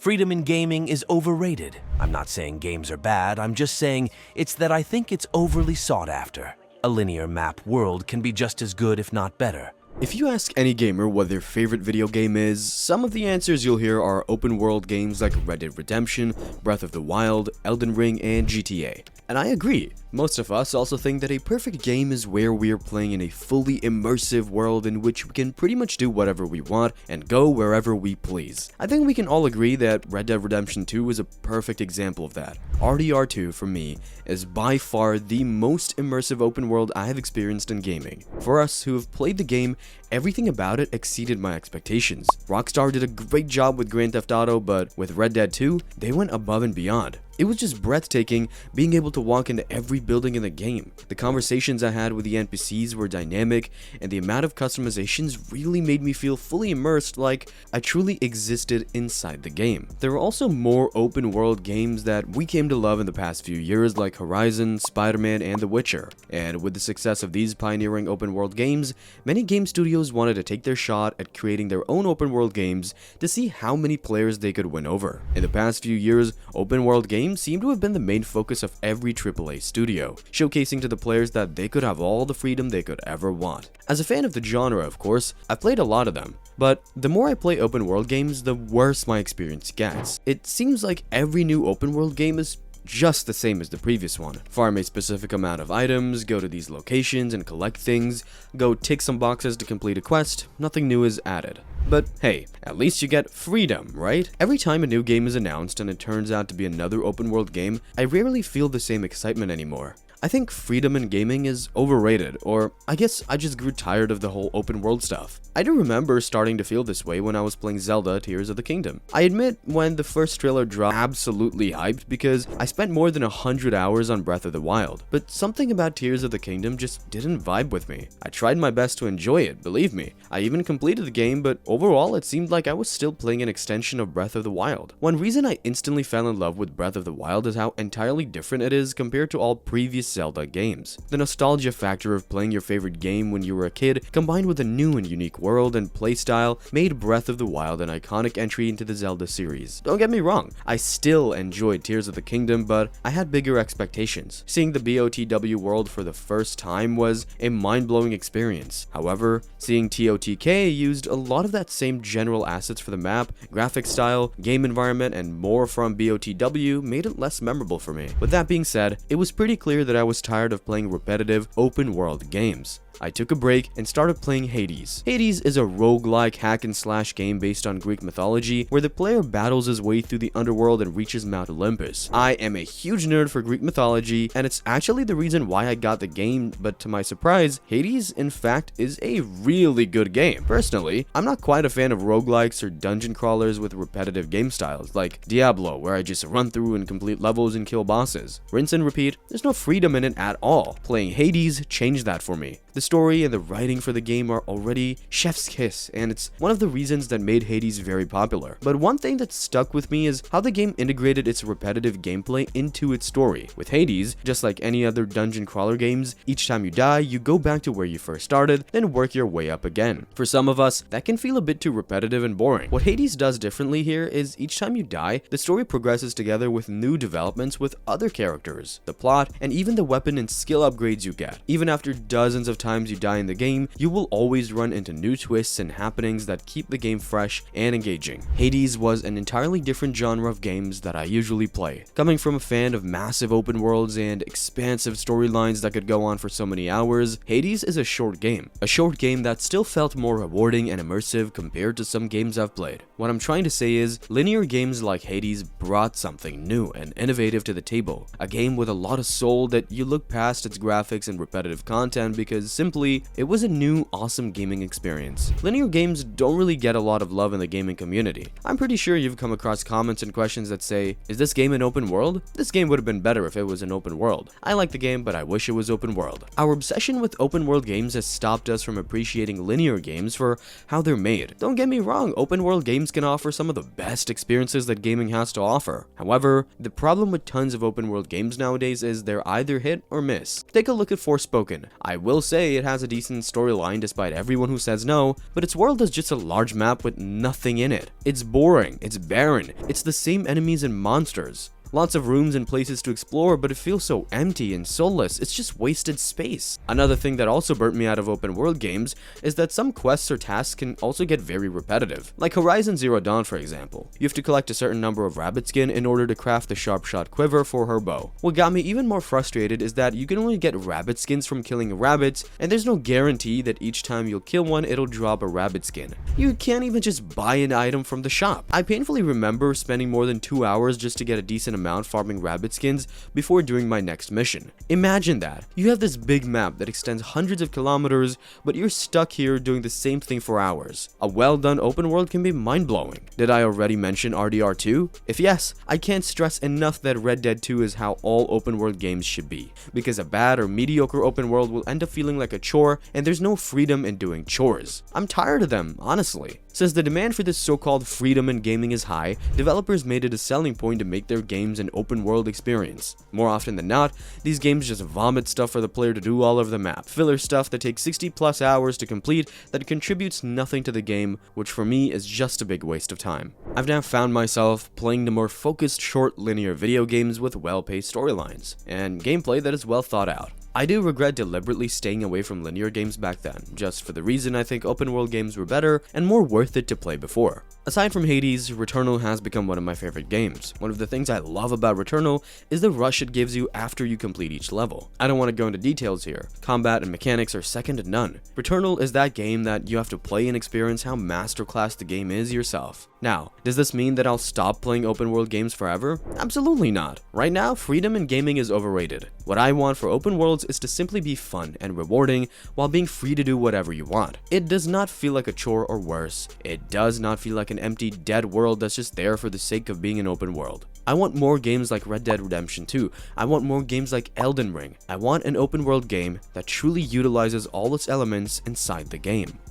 Freedom in gaming is overrated. I'm not saying games are bad, I'm just saying it's that I think it's overly sought after. A linear map world can be just as good, if not better. If you ask any gamer what their favorite video game is, some of the answers you'll hear are open world games like Red Dead Redemption, Breath of the Wild, Elden Ring, and GTA. And I agree. Most of us also think that a perfect game is where we are playing in a fully immersive world in which we can pretty much do whatever we want and go wherever we please. I think we can all agree that Red Dead Redemption 2 is a perfect example of that. RDR2 for me is by far the most immersive open world I have experienced in gaming. For us who have played the game, everything about it exceeded my expectations. Rockstar did a great job with Grand Theft Auto, but with Red Dead 2, they went above and beyond. It was just breathtaking being able to walk into every building in the game. The conversations I had with the NPCs were dynamic, and the amount of customizations really made me feel fully immersed, like I truly existed inside the game. There are also more open world games that we came to love in the past few years, like Horizon, Spider-Man, and The Witcher. And with the success of these pioneering open world games, many game studios wanted to take their shot at creating their own open world games to see how many players they could win over. In the past few years, open world games seem to have been the main focus of every AAA studio, showcasing to the players that they could have all the freedom they could ever want. As a fan of the genre, of course, I've played a lot of them, but the more I play open world games, the worse my experience gets. It seems like every new open world game is just the same as the previous one. Farm a specific amount of items, go to these locations and collect things, go tick some boxes to complete a quest, nothing new is added. But hey, at least you get freedom, right? Every time a new game is announced and it turns out to be another open world game, I rarely feel the same excitement anymore. I think freedom in gaming is overrated, or I guess I just grew tired of the whole open world stuff. I do remember starting to feel this way when I was playing Zelda Tears of the Kingdom. I admit when the first trailer dropped, absolutely hyped because I spent more than 100 hours on Breath of the Wild, but something about Tears of the Kingdom just didn't vibe with me. I tried my best to enjoy it, believe me. I even completed the game, but overall it seemed like I was still playing an extension of Breath of the Wild. One reason I instantly fell in love with Breath of the Wild is how entirely different it is compared to all previous Zelda games. The nostalgia factor of playing your favorite game when you were a kid, combined with a new and unique world and playstyle, made Breath of the Wild an iconic entry into the Zelda series. Don't get me wrong, I still enjoyed Tears of the Kingdom, but I had bigger expectations. Seeing the BOTW world for the first time was a mind-blowing experience. However, seeing TOTK used a lot of that same general assets for the map, graphic style, game environment, and more from BOTW made it less memorable for me. With that being said, it was pretty clear that I was tired of playing repetitive, open-world games. I took a break and started playing Hades. Hades is a roguelike hack-and-slash game based on Greek mythology where the player battles his way through the underworld and reaches Mount Olympus. I am a huge nerd for Greek mythology, and it's actually the reason why I got the game, but to my surprise, Hades in fact is a really good game. Personally, I'm not quite a fan of roguelikes or dungeon crawlers with repetitive game styles like Diablo, where I just run through and complete levels and kill bosses. Rinse and repeat, there's no freedom in it at all. Playing Hades changed that for me. The story and the writing for the game are already chef's kiss, and it's one of the reasons that made Hades very popular. But one thing that stuck with me is how the game integrated its repetitive gameplay into its story. With Hades, just like any other dungeon crawler games, each time you die, you go back to where you first started, then work your way up again. For some of us, that can feel a bit too repetitive and boring. What Hades does differently here is each time you die, the story progresses together with new developments with other characters, the plot, and even the weapon and skill upgrades you get. Even after dozens of times you die in the game, you will always run into new twists and happenings that keep the game fresh and engaging. Hades was an entirely different genre of games that I usually play. Coming from a fan of massive open worlds and expansive storylines that could go on for so many hours, Hades is a short game. A short game that still felt more rewarding and immersive compared to some games I've played. What I'm trying to say is, linear games like Hades brought something new and innovative to the table. A game with a lot of soul that you look past its graphics and repetitive content because simply, it was a new, awesome gaming experience. Linear games don't really get a lot of love in the gaming community. I'm pretty sure you've come across comments and questions that say, is this game an open world? This game would have been better if it was an open world. I like the game, but I wish it was open world. Our obsession with open world games has stopped us from appreciating linear games for how they're made. Don't get me wrong, open world games can offer some of the best experiences that gaming has to offer. However, the problem with tons of open world games nowadays is they're either either hit or miss. Take a look at Forspoken. I will say it has a decent storyline despite everyone who says no, but its world is just a large map with nothing in it. It's boring, it's barren, it's the same enemies and monsters. Lots of rooms and places to explore, but it feels so empty and soulless, it's just wasted space. Another thing that also burnt me out of open world games is that some quests or tasks can also get very repetitive. Like Horizon Zero Dawn, for example. You have to collect a certain number of rabbit skin in order to craft the sharp shot quiver for her bow. What got me even more frustrated is that you can only get rabbit skins from killing rabbits, and there's no guarantee that each time you'll kill one, it'll drop a rabbit skin. You can't even just buy an item from the shop. I painfully remember spending more than 2 hours just to get a decent amount farming rabbit skins before doing my next mission. Imagine that. You have this big map that extends hundreds of kilometers, but you're stuck here doing the same thing for hours. A well done open world can be mind-blowing. Did I already mention RDR2? If yes, I can't stress enough that Red Dead 2 is how all open world games should be, because a bad or mediocre open world will end up feeling like a chore, and there's no freedom in doing chores. I'm tired of them, honestly. Since the demand for this so-called freedom in gaming is high, developers made it a selling point to make their games an open world experience. More often than not, these games just vomit stuff for the player to do all over the map. Filler stuff that takes 60 plus hours to complete that contributes nothing to the game, which for me is just a big waste of time. I've now found myself playing the more focused, short, linear video games with well-paced storylines, and gameplay that is well thought out. I do regret deliberately staying away from linear games back then, just for the reason I think open world games were better and more worth it to play before. Aside from Hades, Returnal has become one of my favorite games. One of the things I love about Returnal is the rush it gives you after you complete each level. I don't want to go into details here. Combat and mechanics are second to none. Returnal is that game that you have to play and experience how masterclass the game is yourself. Now, does this mean that I'll stop playing open world games forever? Absolutely not. Right now, freedom in gaming is overrated. What I want for open worlds is to simply be fun and rewarding while being free to do whatever you want. It does not feel like a chore or worse. It does not feel like an empty, dead world that's just there for the sake of being an open world. I want more games like Red Dead Redemption 2. I want more games like Elden Ring. I want an open world game that truly utilizes all its elements inside the game.